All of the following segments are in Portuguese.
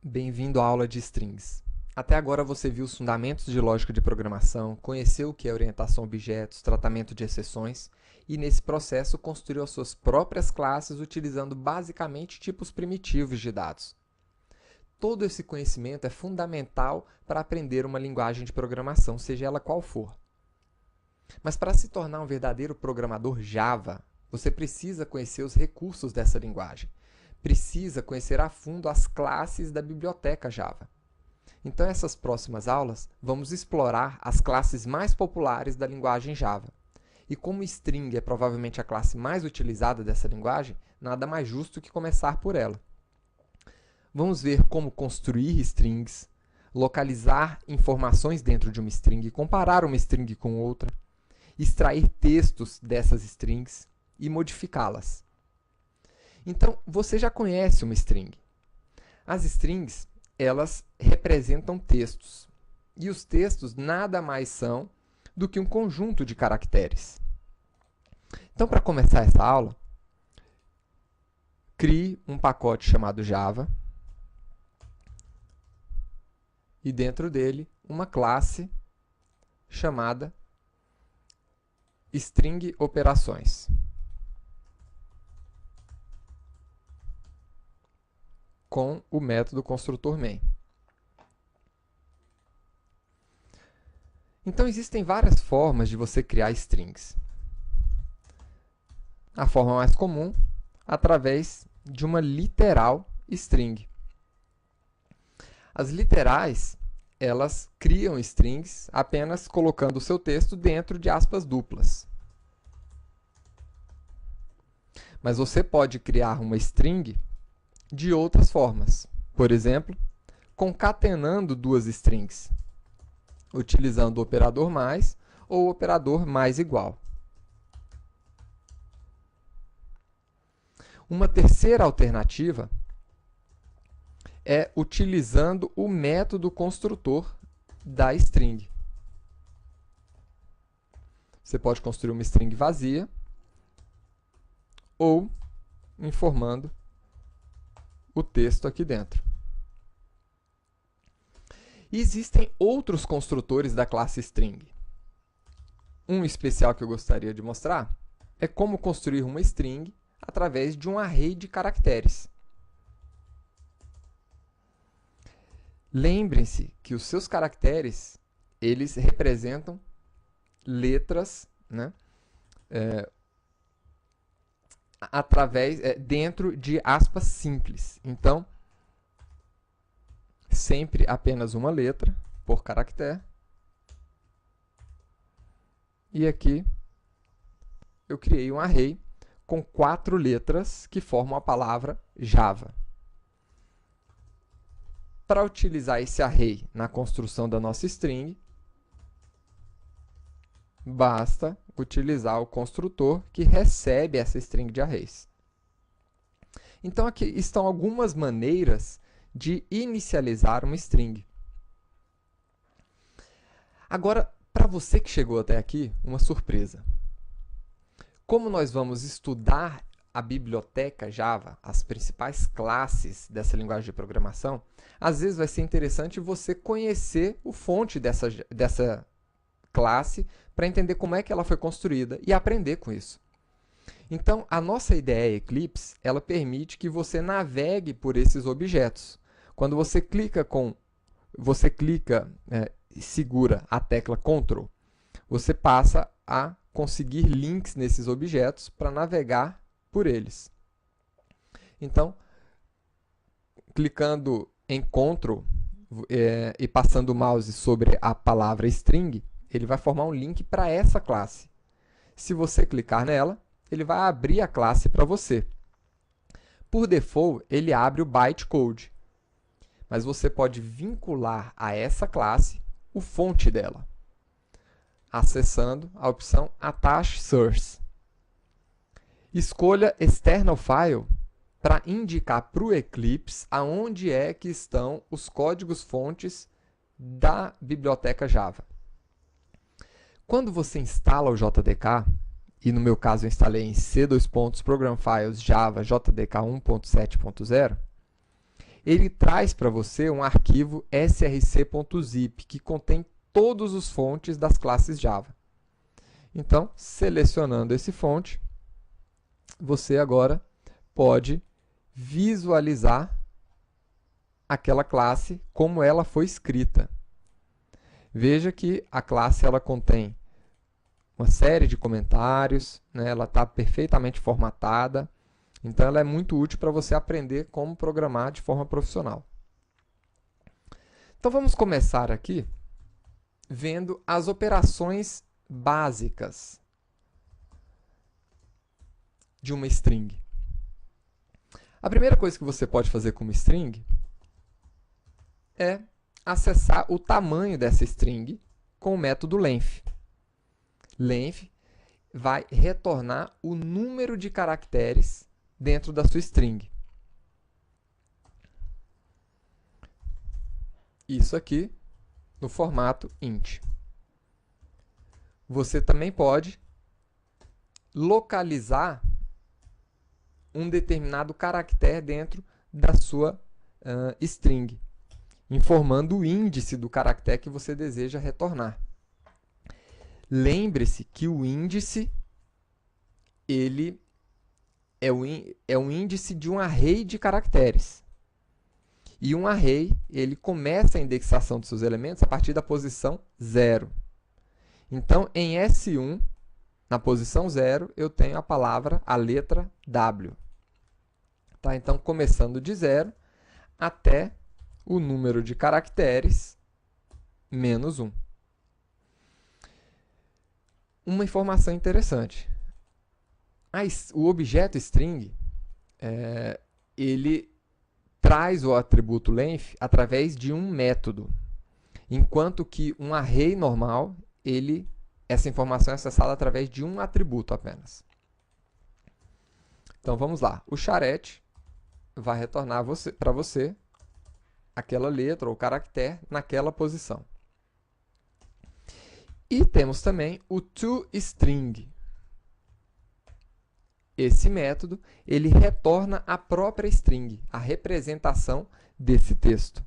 Bem-vindo à aula de strings. Até agora você viu os fundamentos de lógica de programação, conheceu o que é orientação a objetos, tratamento de exceções e, nesse processo, construiu as suas próprias classes utilizando basicamente tipos primitivos de dados. Todo esse conhecimento é fundamental para aprender uma linguagem de programação, seja ela qual for. Mas para se tornar um verdadeiro programador Java, você precisa conhecer os recursos dessa linguagem. Precisa conhecer a fundo as classes da biblioteca Java. Então, nessas próximas aulas, vamos explorar as classes mais populares da linguagem Java. E como string é provavelmente a classe mais utilizada dessa linguagem, nada mais justo que começar por ela. Vamos ver como construir strings, localizar informações dentro de uma string, comparar uma string com outra, extrair textos dessas strings e modificá-las. Então, você já conhece uma string. As strings, elas representam textos. E os textos nada mais são do que um conjunto de caracteres. Então, para começar essa aula, crie um pacote chamado Java e dentro dele uma classe chamada string operações. Com o método construtor main. Então, existem várias formas de você criar strings. A forma mais comum, através de uma literal string. As literais, elas criam strings apenas colocando o seu texto dentro de aspas duplas. Mas você pode criar uma string de outras formas. Por exemplo, concatenando duas strings, utilizando o operador mais ou o operador mais igual. Uma terceira alternativa é utilizando o método construtor da string. Você pode construir uma string vazia ou informando o texto aqui dentro. E existem outros construtores da classe string. Um especial que eu gostaria de mostrar é como construir uma string através de um array de caracteres. Lembrem-se que os seus caracteres, eles representam letras, né? Dentro de aspas simples. Então, sempre apenas uma letra por caractere. E aqui eu criei um array com 4 letras que formam a palavra Java. Para utilizar esse array na construção da nossa string, basta utilizar o construtor que recebe essa string de arrays. Então, aqui estão algumas maneiras de inicializar uma string. Agora, para você que chegou até aqui, uma surpresa. Como nós vamos estudar a biblioteca Java, as principais classes dessa linguagem de programação, às vezes vai ser interessante você conhecer o fonte dessa classe para entender como é que ela foi construída e aprender com isso. Então, a nossa ideia Eclipse, ela permite que você navegue por esses objetos. Quando você clica e segura a tecla Ctrl, você passa a conseguir links nesses objetos para navegar por eles. Então, clicando em Ctrl e passando o mouse sobre a palavra string, ele vai formar um link para essa classe. Se você clicar nela, ele vai abrir a classe para você. Por default, ele abre o bytecode, mas você pode vincular a essa classe o fonte dela, acessando a opção Attach Source. Escolha External File para indicar para o Eclipse aonde é que estão os códigos fontes da biblioteca Java. Quando você instala o JDK, e no meu caso eu instalei em C2. Program Files Java JDK 1.7.0, ele traz para você um arquivo src.zip, que contém todos os fontes das classes Java. Então, selecionando esse fonte, você agora pode visualizar aquela classe como ela foi escrita. Veja que a classe ela contém uma série de comentários, né? Ela está perfeitamente formatada, então ela é muito útil para você aprender como programar de forma profissional. Então vamos começar aqui vendo as operações básicas de uma string. A primeira coisa que você pode fazer com uma string é acessar o tamanho dessa string com o método length. Length vai retornar o número de caracteres dentro da sua string. Isso aqui no formato int. Você também pode localizar um determinado caractere dentro da sua string, informando o índice do caractere que você deseja retornar. Lembre-se que o índice ele é um índice de um array de caracteres. E um array ele começa a indexação dos seus elementos a partir da posição 0. Então, em S1, na posição 0, eu tenho a letra W. Tá? Então, começando de 0 até o número de caracteres menos 1. Uma informação interessante. O objeto string, ele traz o atributo length através de um método, enquanto que um array normal, essa informação é acessada através de um atributo apenas. Então, vamos lá. O charete vai retornar para você aquela letra ou caractere naquela posição. E temos também o toString. Esse método ele retorna a própria string, a representação desse texto.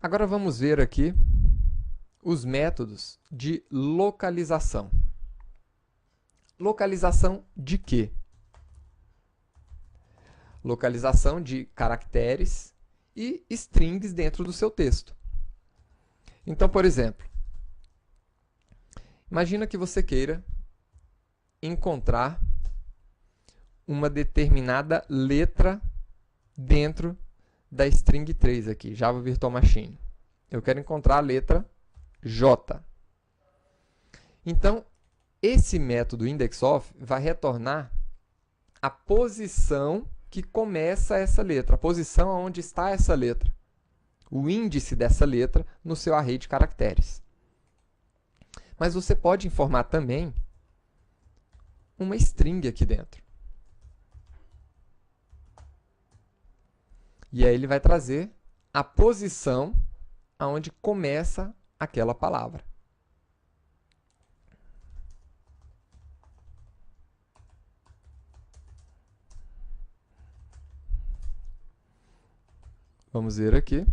Agora vamos ver aqui os métodos de localização. Localização de quê? Localização de caracteres e strings dentro do seu texto. Então, por exemplo, imagina que você queira encontrar uma determinada letra dentro da string 3 aqui, Java Virtual Machine. Eu quero encontrar a letra J. Então, esse método indexOf vai retornar a posição que começa essa letra, a posição onde está essa letra, o índice dessa letra no seu array de caracteres. Mas você pode informar também uma string aqui dentro. E aí ele vai trazer a posição aonde começa aquela palavra. Vamos ver aqui.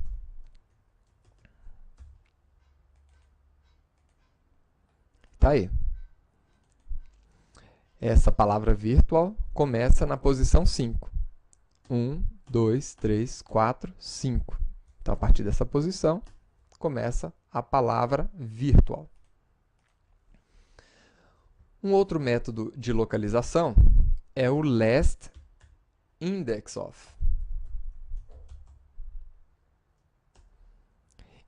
Tá aí. Essa palavra virtual começa na posição 5. 1, 2, 3, 4, 5. Então, a partir dessa posição, começa a palavra virtual. Um outro método de localização é o last indexOf.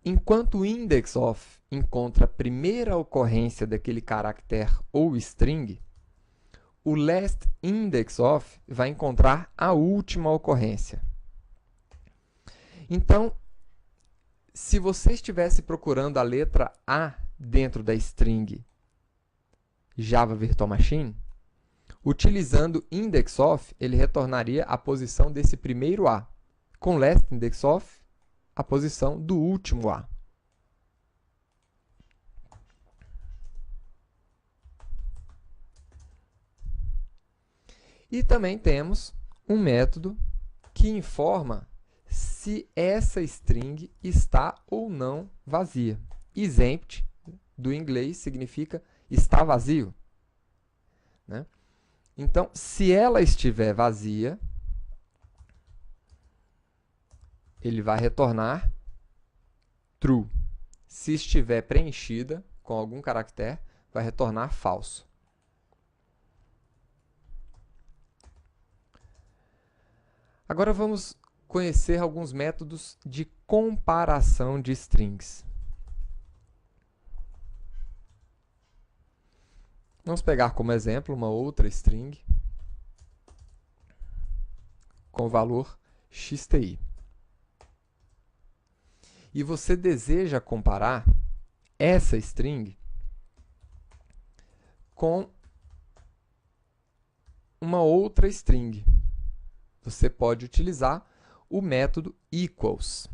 Enquanto o indexOf encontra a primeira ocorrência daquele caractere ou string, o last indexOf vai encontrar a última ocorrência. Então, se você estivesse procurando a letra A dentro da string Java Virtual Machine, utilizando indexOf, ele retornaria a posição desse primeiro A. Com last indexOf, a posição do último A. E também temos um método que informa se essa string está ou não vazia. IsEmpty, do inglês, significa está vazio, né? Então, se ela estiver vazia, ele vai retornar true. Se estiver preenchida com algum caractere, vai retornar falso. Agora vamos conhecer alguns métodos de comparação de strings. Vamos pegar como exemplo uma outra string com o valor xti. E você deseja comparar essa string com uma outra string. Você pode utilizar o método equals.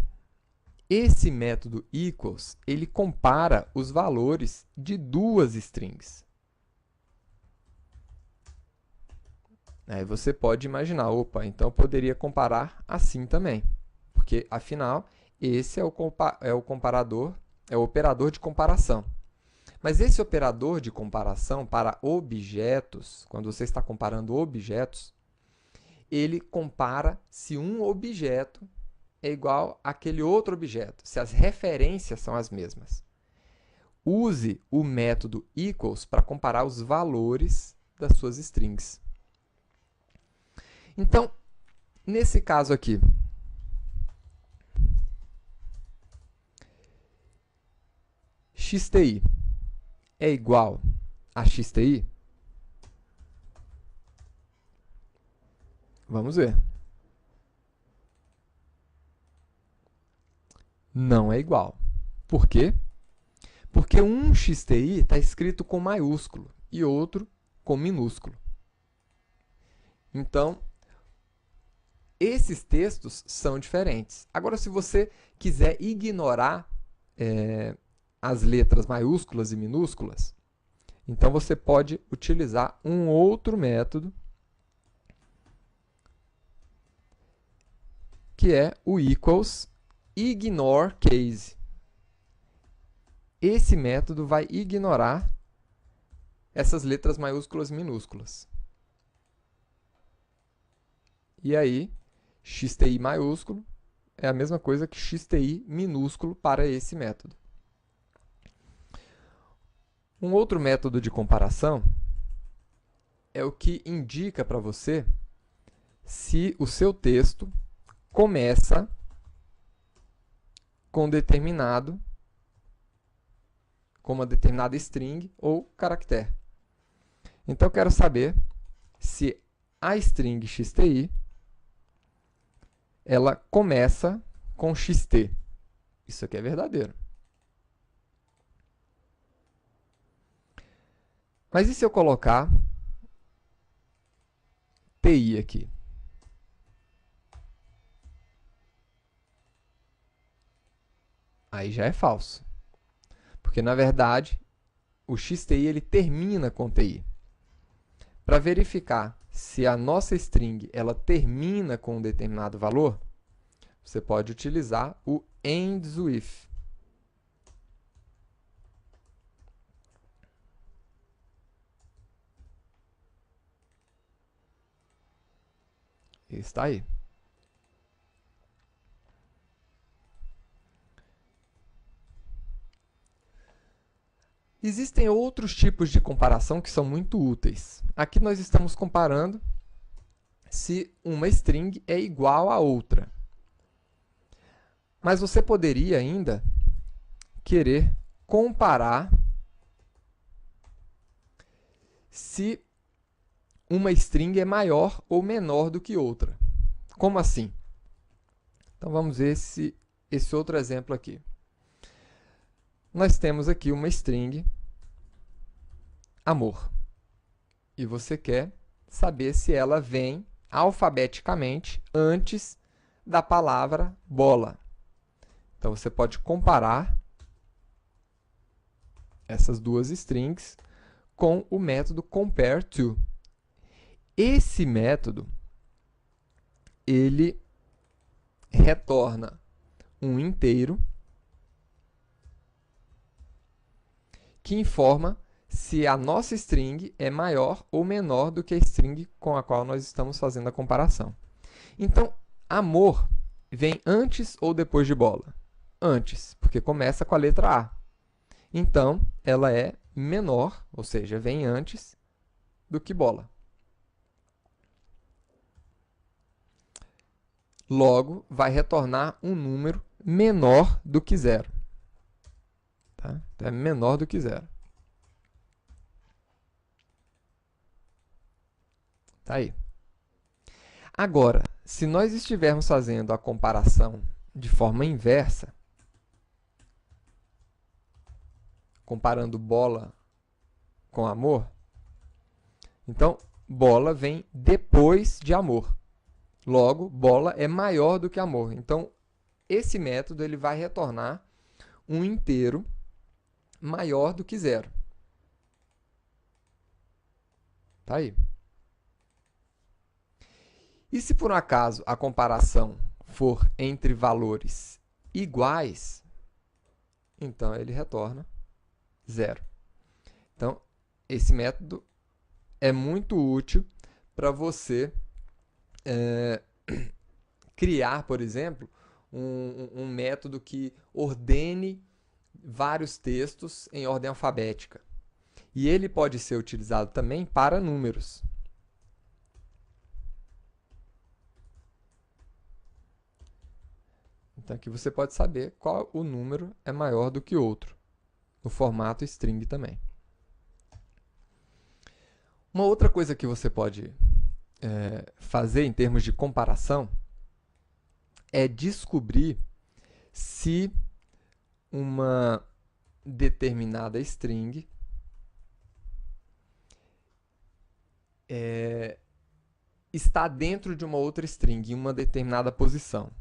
Esse método equals, ele compara os valores de duas strings. Aí você pode imaginar, opa, então eu poderia comparar assim também, porque afinal esse é o comparador, é o operador de comparação. Mas esse operador de comparação para objetos, quando você está comparando objetos, ele compara se um objeto é igual àquele outro objeto, se as referências são as mesmas. Use o método equals para comparar os valores das suas strings. Então, nesse caso aqui, xti é igual a xti? Vamos ver. Não é igual. Por quê? Porque um xti está escrito com maiúsculo e outro com minúsculo. Então, esses textos são diferentes. Agora, se você quiser ignorar as letras maiúsculas e minúsculas, então você pode utilizar um outro método, que é o equals ignore case. Esse método vai ignorar essas letras maiúsculas e minúsculas. E aí, xti maiúsculo é a mesma coisa que xti minúsculo para esse método. Um outro método de comparação é o que indica para você se o seu texto começa com uma determinada string ou caractere. Então, eu quero saber se a string xti ela começa com xt. Isso aqui é verdadeiro. Mas e se eu colocar ti aqui? Aí já é falso. Porque, na verdade, o xti ele termina com ti. Para verificar se a nossa string ela termina com um determinado valor, você pode utilizar o ends with. Está aí. Existem outros tipos de comparação que são muito úteis. Aqui nós estamos comparando se uma string é igual a outra. Mas você poderia ainda querer comparar se uma string é maior ou menor do que outra. Como assim? Então vamos ver esse outro exemplo aqui. Nós temos aqui uma string amor. E você quer saber se ela vem alfabeticamente antes da palavra bola. Então, você pode comparar essas duas strings com o método compareTo. Esse método, ele retorna um inteiro que informa se a nossa string é maior ou menor do que a string com a qual nós estamos fazendo a comparação. Então, amor vem antes ou depois de bola? Antes, porque começa com a letra A. Então, ela é menor, ou seja, vem antes do que bola. Logo, vai retornar um número menor do que zero. Tá? Então, é menor do que zero. Tá aí. Agora, se nós estivermos fazendo a comparação de forma inversa, comparando bola com amor, então bola vem depois de amor. Logo, bola é maior do que amor. Então, esse método ele vai retornar um inteiro maior do que zero. Tá aí. E se por um acaso a comparação for entre valores iguais, então ele retorna zero. Então, esse método é muito útil para você criar, por exemplo, um método que ordene vários textos em ordem alfabética. E ele pode ser utilizado também para números. Então, aqui você pode saber qual o número é maior do que outro, no formato string também. Uma outra coisa que você pode fazer em termos de comparação é descobrir se uma determinada string está dentro de uma outra string em uma determinada posição.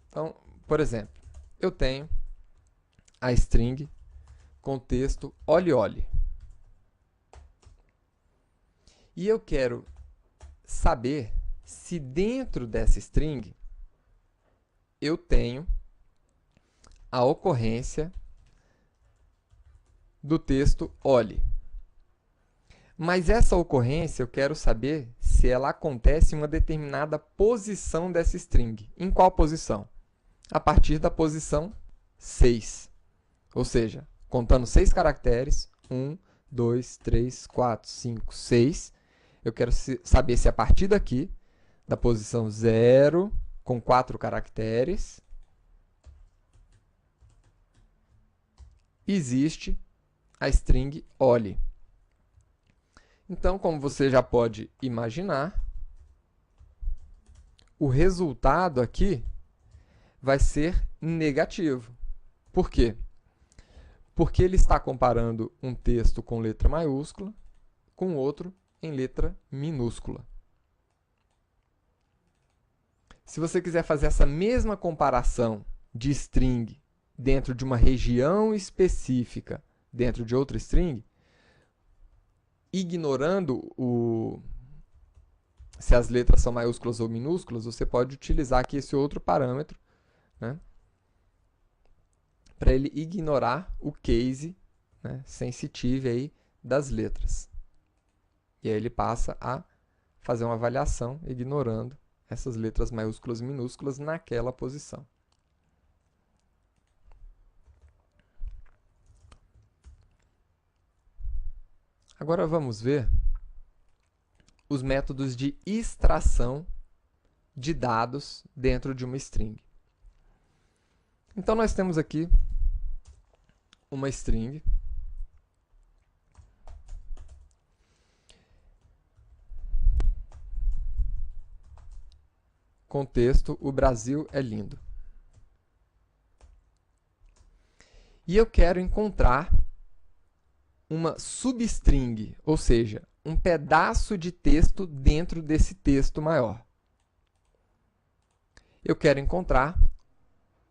Então, por exemplo, eu tenho a string com texto olhe, olhe. E eu quero saber se dentro dessa string eu tenho a ocorrência do texto olhe. Mas essa ocorrência eu quero saber se ela acontece em uma determinada posição dessa string. Em qual posição? A partir da posição 6. Ou seja, contando 6 caracteres, 1, 2, 3, 4, 5, 6, eu quero saber se a partir daqui, da posição 0, com 4 caracteres, existe a string olhe. Então, como você já pode imaginar, o resultado aqui vai ser negativo. Por quê? Porque ele está comparando um texto com letra maiúscula com outro em letra minúscula. Se você quiser fazer essa mesma comparação de string dentro de uma região específica, dentro de outra string, ignorando se as letras são maiúsculas ou minúsculas, você pode utilizar aqui esse outro parâmetro, né, para ele ignorar o case, né, sensitive aí das letras. E aí ele passa a fazer uma avaliação ignorando essas letras maiúsculas e minúsculas naquela posição. Agora vamos ver os métodos de extração de dados dentro de uma string. Então, nós temos aqui uma string com texto "O Brasil é lindo". E eu quero encontrar uma substring, ou seja, um pedaço de texto dentro desse texto maior. Eu quero encontrar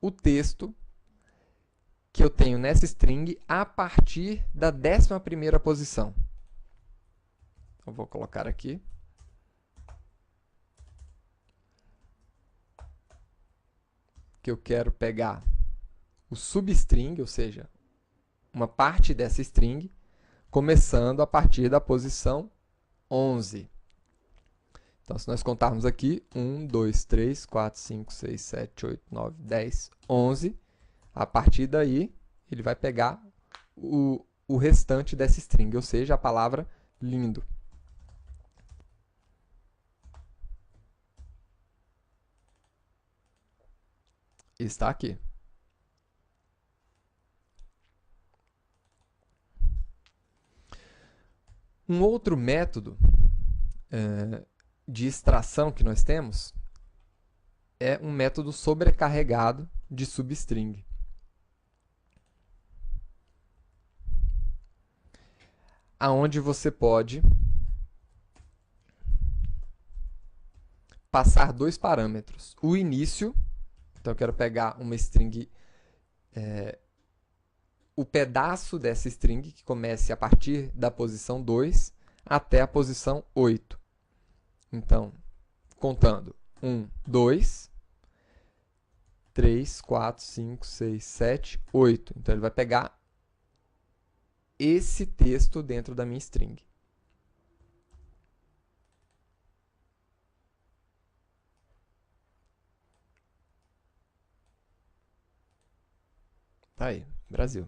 o texto que eu tenho nessa string a partir da 11ª posição. Eu vou colocar aqui que eu quero pegar o substring, ou seja, uma parte dessa string, começando a partir da posição 11. Então, se nós contarmos aqui, 1, 2, 3, 4, 5, 6, 7, 8, 9, 10, 11, a partir daí, ele vai pegar o restante dessa string, ou seja, a palavra lindo. Está aqui. Um outro método de extração que nós temos é um método sobrecarregado de substring. Aonde você pode passar dois parâmetros. O início, então eu quero pegar uma string, o pedaço dessa string que comece a partir da posição 2 até a posição 8. Então, contando 1, 2, 3, 4, 5, 6, 7, 8. Então, ele vai pegar esse texto dentro da minha string. Tá aí, Brasil.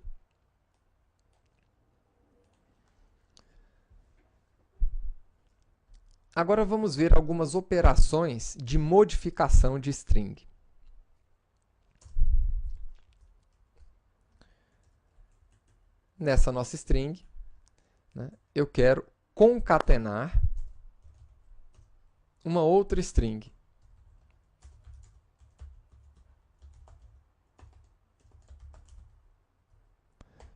Agora vamos ver algumas operações de modificação de string. Nessa nossa string, né, eu quero concatenar uma outra string.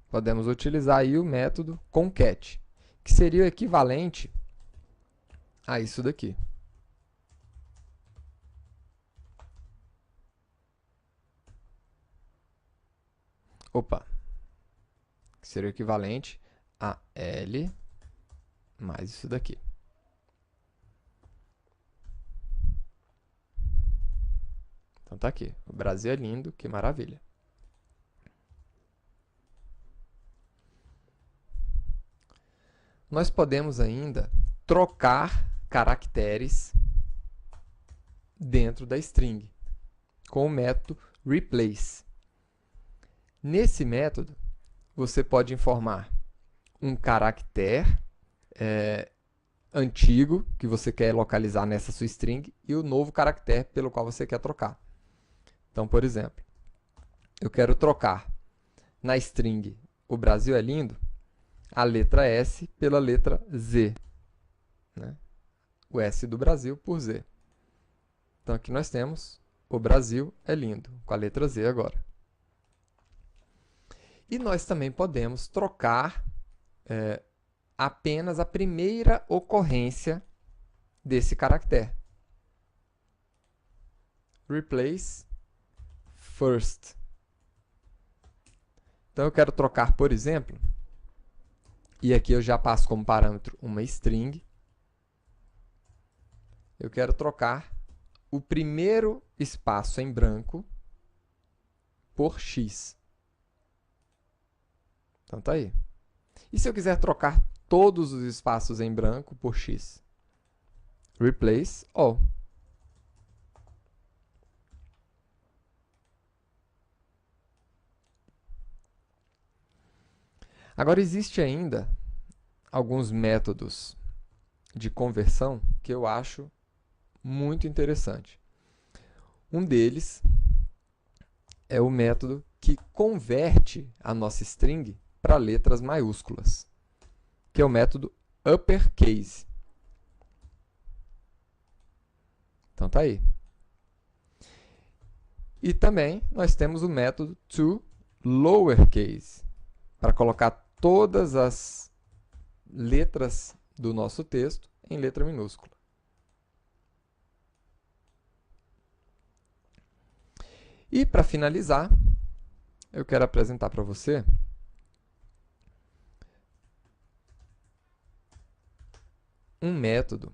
Podemos utilizar aí o método concat, que seria o equivalente a isso daqui. Opa! Que seria o equivalente a L mais isso daqui. Então tá aqui. O Brasil é lindo, que maravilha. Nós podemos ainda trocar caracteres dentro da string com o método replace. Nesse método, você pode informar um caractere antigo que você quer localizar nessa sua string e o novo caractere pelo qual você quer trocar. Então, por exemplo, eu quero trocar na string o Brasil é lindo a letra S pela letra Z. Né? O S do Brasil por Z. Então, aqui nós temos o Brasil é lindo, com a letra Z agora. E nós também podemos trocar apenas a primeira ocorrência desse caractere. Replace first. Então, eu quero trocar, por exemplo, e aqui eu já passo como parâmetro uma string. Eu quero trocar o primeiro espaço em branco por x. Então, tá aí. E se eu quiser trocar todos os espaços em branco por x? Replace all. Agora, existe ainda alguns métodos de conversão que eu acho muito interessante. Um deles é o método que converte a nossa string para letras maiúsculas, que é o método uppercase. Então, tá aí. E também nós temos o método toLowercase, para colocar todas as letras do nosso texto em letra minúscula. E, para finalizar, eu quero apresentar para você um método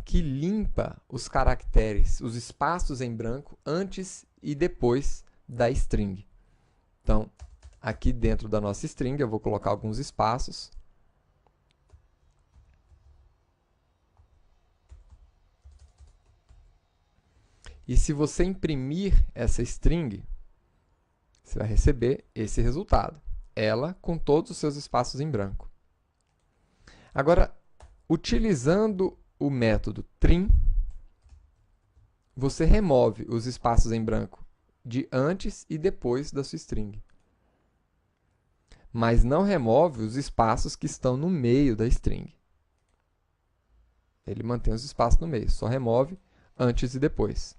que limpa os caracteres, os espaços em branco, antes e depois da string. Então, aqui dentro da nossa string, eu vou colocar alguns espaços. E se você imprimir essa string, você vai receber esse resultado. Ela com todos os seus espaços em branco. Agora, utilizando o método trim, você remove os espaços em branco de antes e depois da sua string. Mas não remove os espaços que estão no meio da string. Ele mantém os espaços no meio, só remove antes e depois.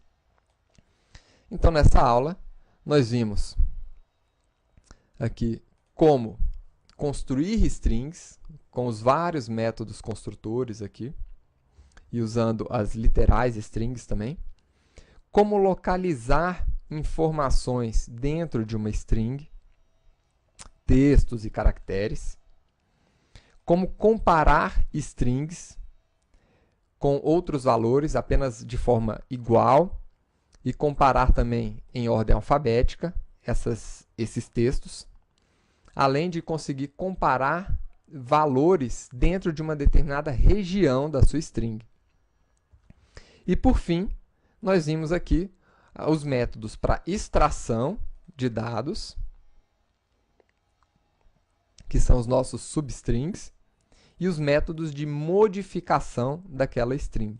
Então, nessa aula, nós vimos aqui como construir strings com os vários métodos construtores aqui, e usando as literais strings também. Como localizar informações dentro de uma string, textos e caracteres. Como comparar strings com outros valores apenas de forma igual e comparar também em ordem alfabética esses textos, além de conseguir comparar valores dentro de uma determinada região da sua string. E, por fim, nós vimos aqui os métodos para extração de dados, que são os nossos substrings, e os métodos de modificação daquela string.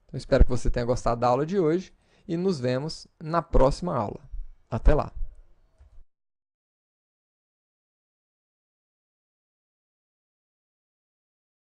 Então, espero que você tenha gostado da aula de hoje e nos vemos na próxima aula. Até lá!